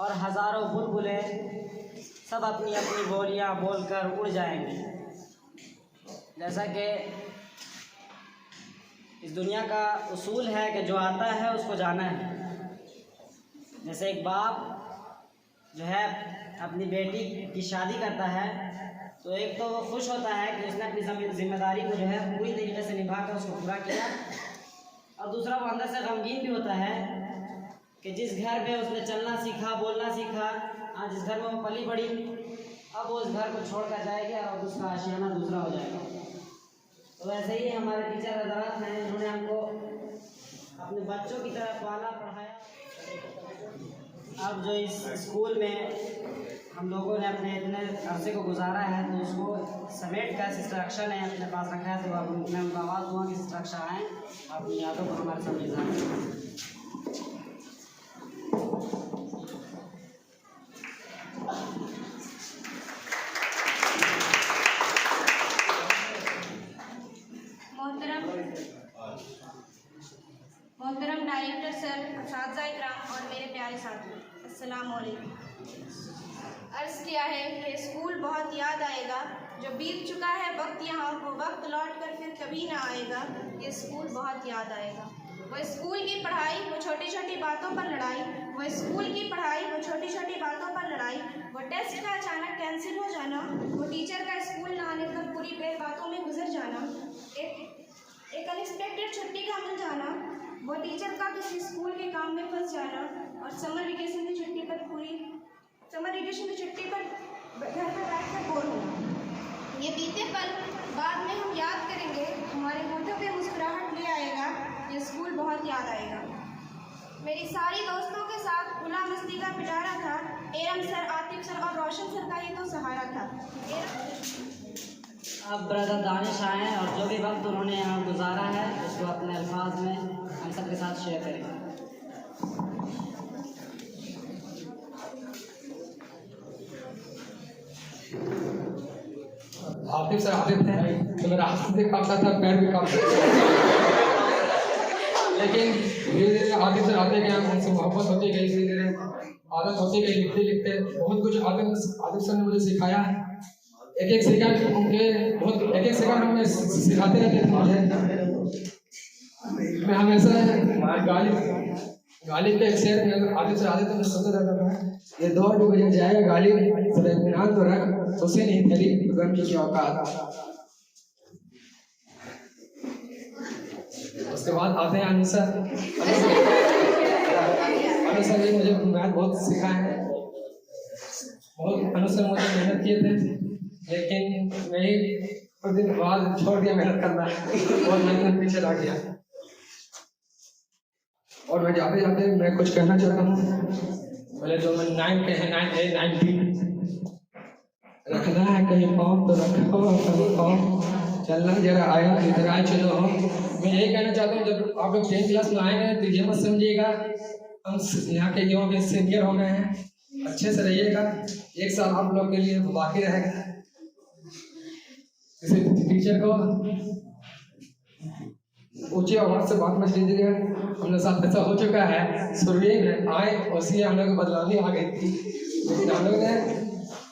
और हज़ारों बुलबुलें सब अपनी अपनी बोलियां बोलकर उड़ जाएंगी। जैसा कि इस दुनिया का उसूल है कि जो आता है उसको जाना है। जैसे एक बाप जो है अपनी बेटी की शादी करता है तो एक तो वो खुश होता है कि उसने अपनी जिम्मेदारी को जो है पूरी तरीके से निभाकर उसको पूरा किया, और दूसरा वो अंदर से गमगीन भी होता है कि जिस घर में उसने चलना सीखा, बोलना सीखा, आज जिस घर में वो पली बड़ी, अब वो उस घर को छोड़ कर जाएगी और उसका आशियाना दूसरा हो जाएगा। तो वैसे ही हमारे टीचर हज़रात हैं, इन्होंने हमको अपने बच्चों की तरह पाला पढ़ाया। अब जो इस स्कूल में हम लोगों ने अपने इतने अरसे को गुजारा है तो उसको समेट कर सिस्टर अक्षा ने अपने पास रखा है। तो अब मैं उनको आवाज़ दूँगा कि सिस्टर अक्षा आएँ, अपनी यादों को हमारे सामने इज़हार करें। मोहतरम डायरेक्टर सर, असातिज़ा इकराम और मेरे प्यारे साथियों, अस्सलाम वालेकुम। अर्ज़ किया है कि स्कूल बहुत याद आएगा, जो बीत चुका है वक्त यहाँ वो वक्त लौट कर फिर कभी ना आएगा। ये स्कूल बहुत याद आएगा। वो स्कूल की पढ़ाई, वो छोटी छोटी बातों पर लड़ाई, वो स्कूल की पढ़ाई, वो छोटी छोटी बातों पर लड़ाई, वो टेस्ट का अचानक कैंसिल हो जाना, वो टीचर का स्कूल ना आने पर पूरी बेर बातों में गुजर जाना, एक अनएक्सपेक्टेड छुट्टी का मिल जाना, वो टीचर का किसी स्कूल के काम में फंस जाना, और समर वेकेशन की छुट्टी पर घर पर बैठ कर बोर होना। ये बीते पल बाद में हम याद करेंगे, हमारे होठों पे मुस्कुराहट ले आएगा। ये स्कूल बहुत याद आएगा। मेरी सारी दोस्तों के साथ खुला मस्ती का पिटारा था। एरम सर, आतिफ सर और रोशन सर का ही तो सहारा था। अब ब्रदर दानिश आए और जो भी वक्त उन्होंने यहाँ गुजारा है उसको अपने अल्फाज में हम सब के साथ शेयर करें। आतिफ सर आतिफ थे तो मेरा हाथ भी कांपता था, पैर भी कांपता था, लेकिन धीरे धीरे आतिफ सर आते गए, उनसे मोहब्बत होती गई, धीरे धीरे आदत होती गई। लिखते लिखते बहुत कुछ आतिफ सर ने मुझे सिखाया। एक एक सेकंड में सिखाते रहते थे मुझे। मैं हमेशा गालिब के एक शेर में आतिफ सर आते थे, मैं सोचता रहता था ये दौर भी गुजर जाएगा, गालिब सर इत्मीनान तो रख, उसे नहीं तेरी गम की औकात। उसके बाद आते हैं अनु सर ने मुझे मैथ बहुत सिखाया है। बहुत अनु सर मुझे मेहनत किए थे, लेकिन मैं कुछ दिन बाद छोड़ दिया मेहनत करना, बहुत मेहनत पीछे रह गया। और मैं जाते जाते मैं कुछ कहना चाहता हूँ। पहले जो मैं 9 पे है, 9A 9B रखना है कहीं पाँव तो रखो, कहीं पाँव चलना जरा आया इधर आए चलो। मैं यही कहना चाहता हूँ, जब आप लोग 10th क्लास में आएंगे तो ये मत समझिएगा हम यहाँ के युवा के सीनियर हो गए हैं। अच्छे से रहिएगा, एक साल आप लोग के लिए बाकी रहेगा। किसी टीचर को ऊंची आवाज से बात मत लीजिएगा। हम लोग साथ ऐसा हो चुका है, सुरवीर में आए उसी हम लोग बदलावनी आ गई थी, लेकिन हम लोग ने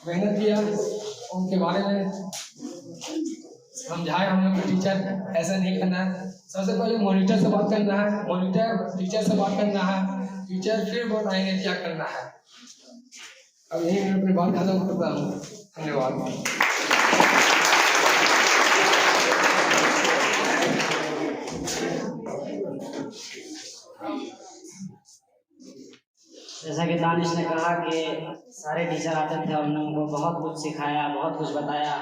मेहनत किया, उनके बारे में समझाए। हम लोग टीचर ऐसा नहीं करना है। सबसे पहले मॉनिटर से बात करना है, मॉनिटर टीचर से बात करना है, टीचर फिर बताएंगे क्या करना है। अब यही मैं अपनी बात खत्म करता हूँ। धन्यवाद। जैसा कि दानिश ने कहा कि सारे टीचर आते थे और उन्होंने उनको बहुत कुछ सिखाया, बहुत कुछ बताया।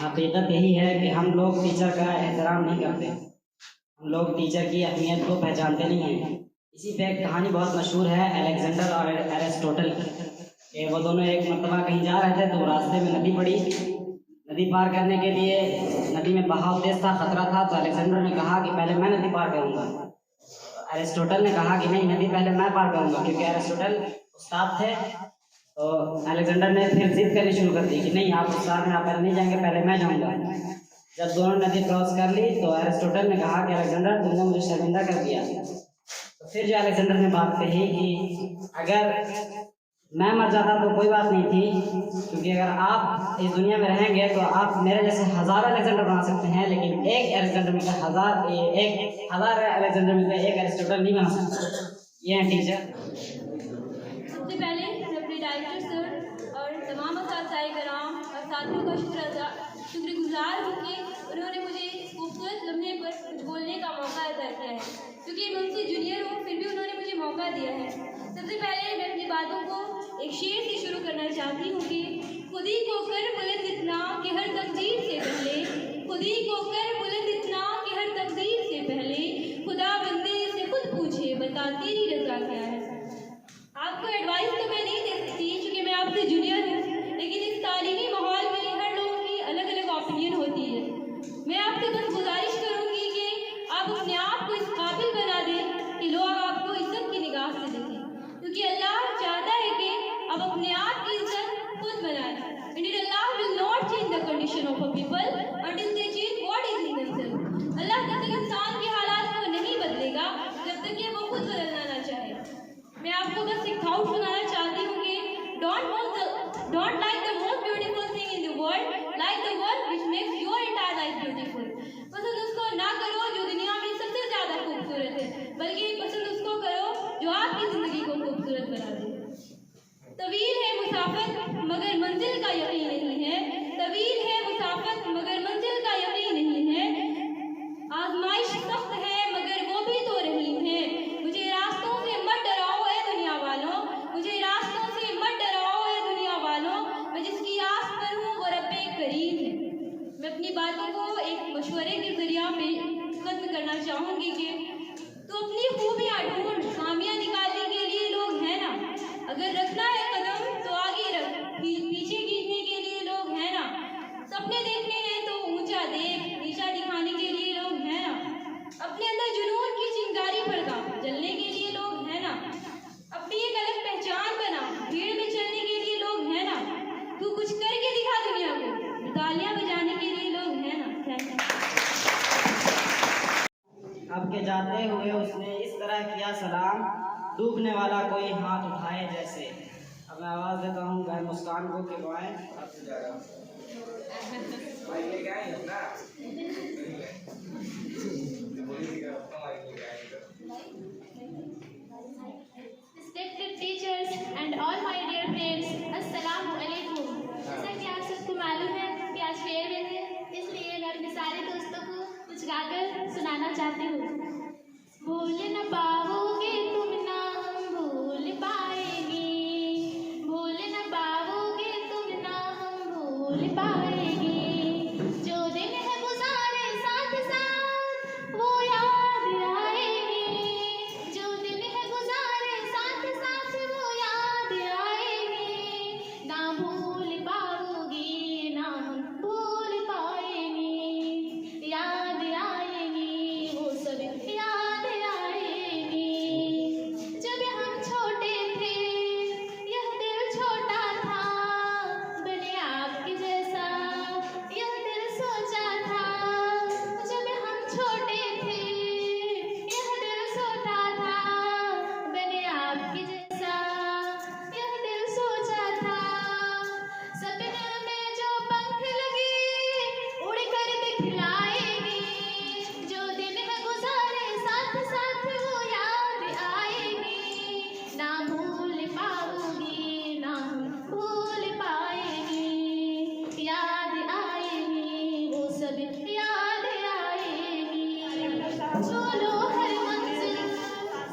हकीकत यही है कि हम लोग टीचर का एहतराम नहीं करते, हम लोग टीचर की अहमियत को पहचानते नहीं हैं। इसी पे एक कहानी बहुत मशहूर है, अलेक्जेंडर और एरिस्टोटल। वो दोनों एक मरतबा कहीं जा रहे थे तो रास्ते में नदी पड़ी। नदी पार करने के लिए नदी में बहाव तेज था, खतरा था। तो अलेक्जेंडर ने कहा कि पहले मैं नदी पार करूँगा। एरिस्टोटल ने कहा कि नहीं, नदी पहले मैं पार करूँगा, क्योंकि एरिस्टोटल उस्ताद थे। तो अलेक्जेंडर ने फिर जिद करनी शुरू कर दी कि नहीं, आप उस्ताद हैं, आप पहले नहीं जाएंगे, पहले मैं जाऊँगा। जब दोनों नदी क्रॉस कर ली तो एरिस्टोटल ने कहा कि अलेक्जेंडर, तुमने मुझे शर्मिंदा कर दिया। तो फिर जो अलेक्जेंडर ने बात कही कि अगर मैं मर जाता तो कोई बात नहीं थी, क्योंकि अगर आप इस दुनिया में रहेंगे तो आप मेरे जैसे हज़ारों अलेक्जेंडर बना सकते हैं, लेकिन एक अलेक्जेंडर मिलकर हज़ार अलेक्जेंडर मिलकर एक एरिस्टोटल नहीं बना सकता। ये हैं टीचर। सबसे पहले मैं अपने डायरेक्टर सर और तमाम असातिज़ाए कराम और साथियों का शुक्रगुजार हूँ कि उन्होंने मुझे इस खूबसूरत लम्हे पर कुछ बोलने का मौका अता किया है, क्योंकि मैं उनसे जूनियर हूँ, फिर भी उन्होंने मुझे मौका दिया है। सबसे पहले मैं अपनी बातों को एक शेर से शुरू करना चाहती हूँ कि खुद ही को कर बुलंद इतना कि हर तकदीर से पहले, खुद ही को कर बुलंद इतना कि हर तकदीर से पहले, खुदा बंदे से खुद पूछे बता तेरी रज़ा क्या है। आपको एडवाइस तो मैं नहीं दे सकती क्योंकि मैं आपसे जूनियर हूँ, लेकिन इस तालीमी माहौल में हर लोगों की अलग अलग ओपिनियन होती है। मैं आपसे बस गुजारिश करूँगी कि आप अपने आप को इस काबिल बना दें कि लोग आपको इज्जत की निगाह से देखें, क्योंकि अल्लाह चाहता है कि आप अपने आप की इज्जत खुद बनाएं। Indeed, Allah will not change the condition of a people until they change what is in themselves. अल्लाह जब तक इंसान के हालात को नहीं बदलेगा जब तक ये वो खुद बदलना ना चाहे। मैं आपको बस एक थाउट सुनाना चाहती हूँ कि don't like the most beautiful thing in the world, like the one which makes your entire life beautiful. पसंद उसको ना करो जो दुनिया में सबसे ज़्यादा खूबसूरत है, बल्कि पसंद उसको करो जो आपकी ज़िंदगी को खूबसूरत बना दे। तवील है मुसाफत मगर मंजिल का यकीन नहीं है, तवील है मुसाफत मगर मंजिल का यकीन नहीं है, आजमाइश सख्त है मगर वो भी तो रहीम है। मुझे रास्तों से मत डराओ ए दुनिया वालों, मुझे रास्तों से मत डराओ ए दुनिया वालों, मैं जिसकी आस पर हूँ वो रब्बे करीम है। मैं अपनी बातों को एक मशवरे के जरिया पे खत्म करना चाहूँगी कि तो अपनी खूबियाँ ढूंढ, खामियाँ निकालने के लिए लोग हैं ना, अगर रखना है कदम तो आगे रख, पीछे खींचने के लिए लोग हैं ना, सपने देखने हैं तो ऊंचा देख, नीचा दिखाने के लिए लोग हैं ना, अपने अंदर जुनून की चिंगारी भड़का, जलने के लिए लोग हैं ना, अपनी एक अलग पहचान बना, भीड़ में चलने के लिए लोग हैं ना, तू कुछ करके दिखा दुनिया को, तालियां बजाने के लिए लोग हैं ना। Thank you. आपके जाते हुए उसने इस तरह किया सलाम, डूबने वाला कोई हाथ उठाए जैसे। अब मैं आवाज़ देता हूँ गाय मुस्कान को कि गाएं। Respected teachers and all my dear friends, अस्सलाम वालेकुम। जैसा कि आप सबको मालूम है कि आज फेयरवेल है, इसलिए मैं अपने सारे दोस्तों को कुछ गाकर सुनाना चाहती हूँ। भूल न पाओगे तुम ना हम भूल पाएंगे, भूल न पाओगे तुम ना हम भूल पाएंगे, जो दिन है गुजारे साथ साथ वो याद आएंगे, जो दिन है गुजारे साथ साथ वो याद आएंगे, ना भूल पाओगे ना हम भूल पाएंगे, याद आएंगे वो सब याद आएंगे। जब हम छोटे थे यह दिल छोटा था, बने आपके जैसा यह दिल सोचा था, जब हम छोटे थे यह दिल सोचा था, बने आपके जैसा यह दिल सोचा था, सपने में जो पंख लगे उड़ कर दिखलाएंगे, जो दिन है गुजारे साथ साथ वो याद आएंगे, ना भूल पाओगे ना हम भूल पाएंगे, याद आएंगे वो सब याद आएंगे। चलो हर मंजिल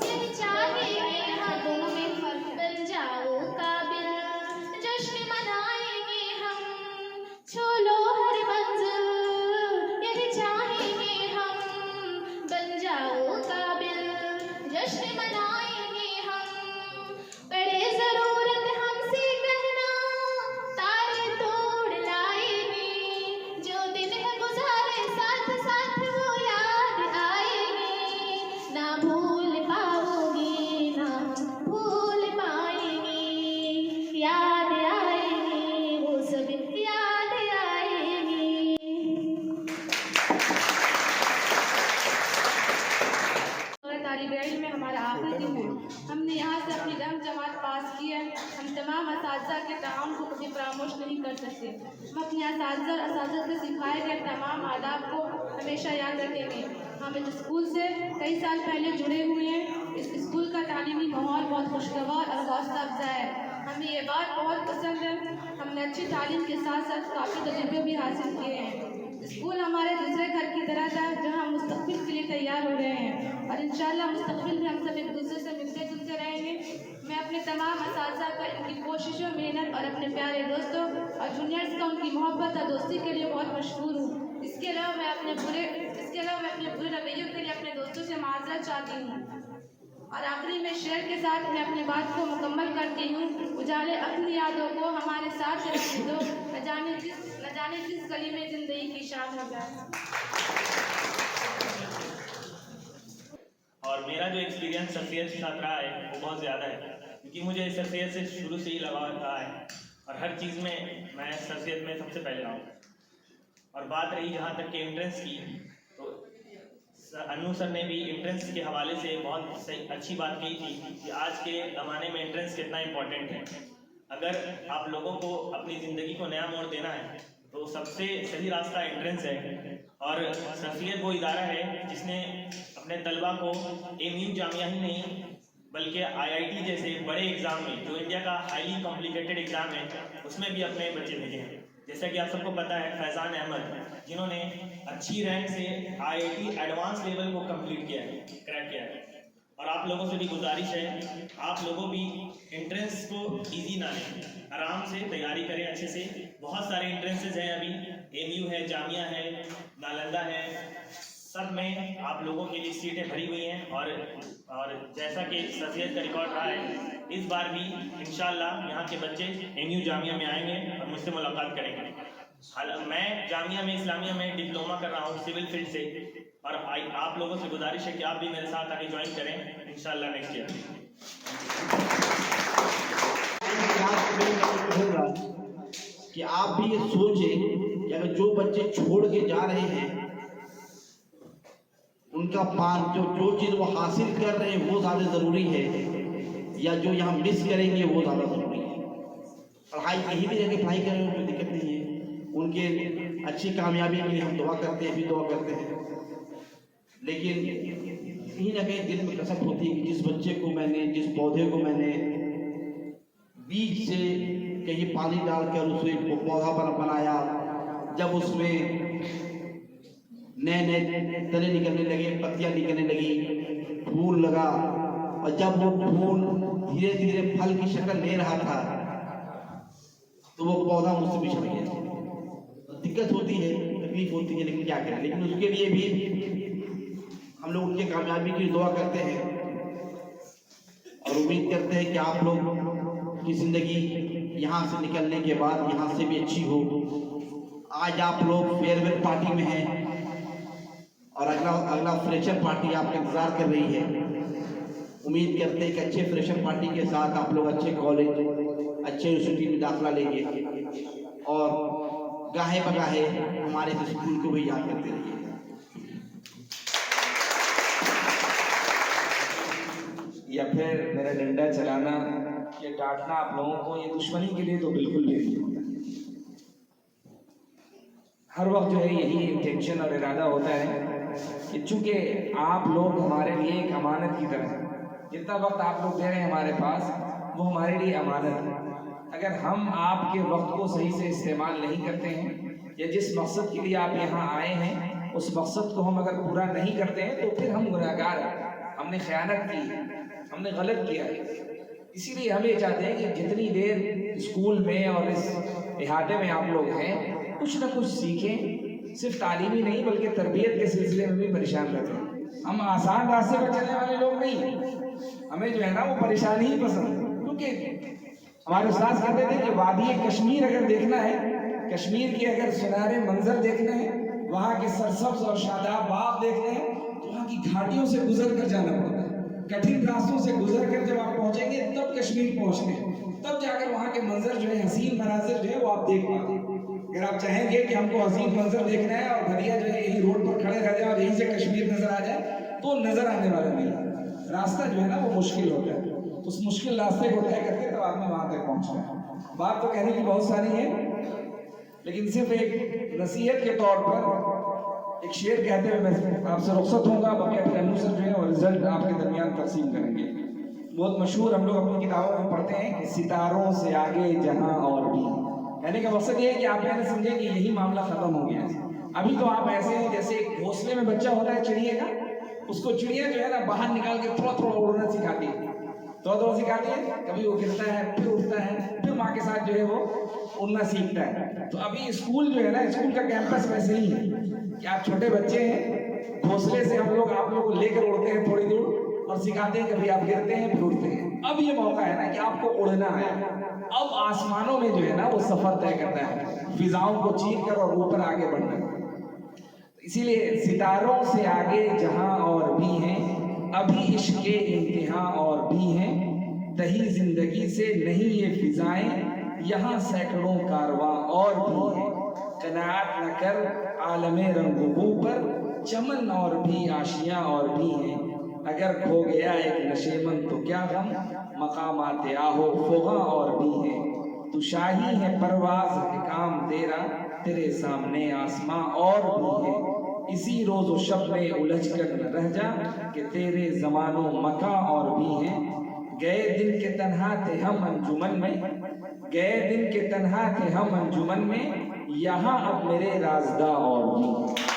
यही चाहेंगे हम, बन जाओ काबिल जश्न मनाएंगे हम, चलो हर मंजिल यही चाहेंगे हम, बन जाओ काबिल जश्न मनाएंगे हम, पड़े जरूरत हमसे कहना तारे तोड़ लाएंगे, जो दिन है गुजारे साथ साथ वो याद आएंगे, हमारी ग्रेड में हमारा आखिरी दिन है। हमने यहाँ से अपनी रंग जमात पास की है। हम तमाम असातिज़ा के ताउन को कभी फरामोश नहीं कर सकते। हम अपने असातिज़ा और असातिज़ा से सिखाए गए तमाम आदाब को हमेशा याद रखेंगे। हम इस स्कूल से कई साल पहले जुड़े हुए हैं। इस स्कूल का तालीमी माहौल बहुत खुशगवार और हौसला अफजा है। हमें ये बात बहुत पसंद है। हमने अच्छी तालीम के साथ साथ काफ़ी तजुर्बे भी हासिल किए हैं। स्कूल हमारे दूसरे घर की तरह था जहाँ हम मुस्तक़बिल के लिए तैयार हो रहे हैं और इंशाअल्लाह मुस्तक़बिल में हम सब एक दूसरे से मिलते जुलते रहेंगे। मैं अपने तमाम असातिज़ा का इनकी कोशिशों, मेहनत और अपने प्यारे दोस्तों और जूनियर्स का उनकी मोहब्बत और दोस्ती के लिए बहुत मशहूर हूँ। इसके अलावा मैं अपने बुरे रवैयों के लिए अपने दोस्तों से माज़रत चाहती हूँ। और आखिरी में शेर के साथ मैं अपनी बात को मुकम्मल करती हूँ। उजाले अपनी यादों को हमारे साथ रहने दो, न जाने किस गली में ज़िंदगी की शान हो जाए। और मेरा जो एक्सपीरियंस शख्सियत के साथ रहा है वो बहुत ज़्यादा है, क्योंकि मुझे शख्सियत से शुरू से ही लगाव रहा है और हर चीज़ में मैं शख्सियत में सबसे पहले आऊँ। और बात रही जहाँ तक के एंट्रेंस की, तो अन्नू सर ने भी एंट्रेंस के हवाले से बहुत सही अच्छी बात कही थी कि आज के ज़माने में एंट्रेंस कितना इम्पोर्टेंट है। अगर आप लोगों को अपनी ज़िंदगी को नया मोड़ देना है तो सबसे सही रास्ता एंट्रेंस है। और शख्सियत वो इदारा है जिसने अपने तलबा को एमयू जामिया ही नहीं बल्कि IIT जैसे बड़े एग्ज़ाम में, जो इंडिया का हाईली कॉम्प्लिकेटेड एग्ज़ाम है, उसमें भी अपने बच्चे भेजे हैं। जैसा कि आप सबको पता है फैज़ान अहमद, जिन्होंने अच्छी रैंक से IIT एडवांस लेवल को कंप्लीट किया है, क्रैक किया है। और आप लोगों से भी गुजारिश है, आप लोगों भी एंट्रेंस को इजी ना लें, आराम से तैयारी करें अच्छे से। बहुत सारे एंट्रेंसेस हैं अभी, एमयू है, जामिया है, नालंदा है, सब में आप लोगों के लिए सीटें भरी हुई हैं। और जैसा कि शख्सियत का रिकॉर्ड रहा है, इस बार भी इंशाअल्लाह यहाँ के बच्चे एमयू जामिया में आएंगे और मुझसे मुलाकात करेंगे। मैं जामिया में इस्लामिया में डिप्लोमा कर रहा हूँ सिविल फील्ड से, और आप लोगों से गुजारिश है कि आप भी मेरे साथ आगे ज्वाइन करें इंशाअल्लाह नेक्स्ट ईयर। कि आप भी ये सोचें कि अगर जो बच्चे छोड़ के जा रहे हैं उनका जो चीज़ वो हासिल कर रहे हैं वो ज़्यादा ज़रूरी है या जो यहाँ मिस करेंगे वो ज़्यादा ज़रूरी है। पढ़ाई कहीं भी जाके पढ़ाई करें कोई दिक्कत नहीं है, उनके अच्छी कामयाबी के लिए हम दुआ करते हैं, भी दुआ करते हैं। लेकिन कहीं ना कहीं दिल में कसक होती है कि जिस बच्चे को मैंने, जिस पौधे को मैंने बीज से कहीं पानी डालकर उसे पौधा बनाया, जब उसमें नए नए तने निकलने लगे, पत्तियां निकलने लगी, फूल लगा, और जब वो फूल धीरे धीरे फल की शक्ल ले रहा था तो वो पौधा मुझसे बिछड़ गया। दिक्कत होती है, तकलीफ होती है, लेकिन क्या करें। लेकिन उसके लिए भी हम लोग उनके कामयाबी की दुआ करते हैं और उम्मीद करते हैं कि आप लोग की जिंदगी यहाँ से निकलने के बाद यहाँ से भी अच्छी हो। आज आप लोग फेयरवेल पार्टी में हैं और अगला फ्रेशर पार्टी आपका इंतजार कर रही है। उम्मीद करते हैं कि अच्छे फ्रेशर पार्टी के साथ आप लोग अच्छे कॉलेज, अच्छे यूनिवर्सिटी में दाखिला लेंगे और गाहे बगाहे हमारे स्कूल को भी याद करते रहिए। या फिर मेरा डंडा चलाना या डांटना आप लोगों को ये दुश्मनी के लिए तो बिल्कुल भी नहीं होता। हर वक्त जो है यही इंटेंशन और इरादा होता है कि चूंकि आप लोग हमारे लिए एक अमानत की तरह हैं, जितना वक्त आप लोग दे रहे हैं हमारे पास वो हमारे लिए अमानत है। अगर हम आपके वक्त को सही से इस्तेमाल नहीं करते हैं या जिस मकसद के लिए आप यहाँ आए हैं उस मकसद को हम अगर पूरा नहीं करते हैं तो फिर हम गुनहगार हैं, हमने खयानत की है, हमने गलत किया है। इसीलिए हम ये चाहते हैं कि जितनी देर स्कूल में और इस इहाते में आप लोग हैं कुछ ना कुछ सीखें, सिर्फ तालीमी नहीं बल्कि तरबियत के सिलसिले में भी परेशान रहते हैं। हम आसान रास्ते पर चलने वाले लोग नहीं, हमें जो है ना वो परेशानी ही पसंद। क्योंकि हमारे उस्ताद कहते थे कि वादी कश्मीर अगर देखना है, कश्मीर के अगर सुनहरे मंजर देखने हैं, वहाँ के सरसब्ज और शादाब बाग देखने हैं तो वहाँ की घाटियों से गुजर कर जाना पड़ता है। कठिन रास्तों से गुजर कर जब आप पहुँचेंगे तब कश्मीर पहुँचते हैं, तब जाकर वहाँ के मंजर जो है, हसीन मनाजिर जो है वो आप देख पाते हैं। अगर आप चाहेंगे कि हमको हसीन मंजर देखना है और घड़िया जो है यही रोड पर खड़े रह जाए और यहीं से कश्मीर नजर आ जाए तो नजर आने वाला नहीं। रास्ता जो है ना वो मुश्किल होता है, उस मुश्किल रास्ते को तय करके तब आदमी वहां तक पहुंचता है। बात तो कहने की बहुत सारी है, लेकिन सिर्फ एक नसीहत के तौर पर एक शेर कहते हुए मैं आपसे रुखसत होऊंगा। बाकी अपने अनुसार जो है वो रिजल्ट आपके दरमियान तकसीम करेंगे। बहुत मशहूर हम लोग अपनी किताबों में पढ़ते हैं कि सितारों से आगे जहां और भी। कहने का मकसद ये है कि आप मैंने समझे कि यही मामला खत्म हो गया है। अभी तो आप ऐसे हैं जैसे एक घोंसले में बच्चा होता है चिड़िया का, उसको चिड़िया जो है ना बाहर निकाल के थोड़ा थोड़ा उड़ना सिखाती है, थोड़ा सिखाती है, कभी वो गिरता है फिर उठता है, फिर माँ के साथ जो है वो उड़ना सीखता है। तो अभी स्कूल जो है ना, स्कूल का कैंपस वैसे ही है कि आप छोटे बच्चे हैं, घोंसले से हम लोग आप लोगों को लेकर उड़ते हैं थोड़ी दूर और सिखाते हैं, कभी आप गिरते हैं फिर उठते हैं। अब ये मौका है ना कि आपको उड़ना है। अब आसमानों में जो है ना वो सफर तय करना है, फिजाओं को चीर कर और ऊपर आगे बढ़ना है। इसीलिए सितारों से आगे जहां और भी हैं, अभी इश्क के इंतहा और भी हैं, दही जिंदगी से नहीं ये फिजाएं, यहाँ सैकड़ों कारवां और भी हैं। कनात न कर आलमे रंगबू पर, चमन और भी आशियां और भी हैं। अगर खो गया एक नशेमन तो क्या गम, मकामात आहो फोगा और भी हैं। तू शाही है परवाज के काम तेरा, तेरे सामने आसमां और भी है। इसी रोज व शब में उलझ कर न रह जा, कि तेरे जमानो मका और भी हैं। गए दिन के तन्हा थे हम अंजुमन में, गए दिन के तन्हा थे हम अंजुमन में, यहाँ अब मेरे राजदा और भी।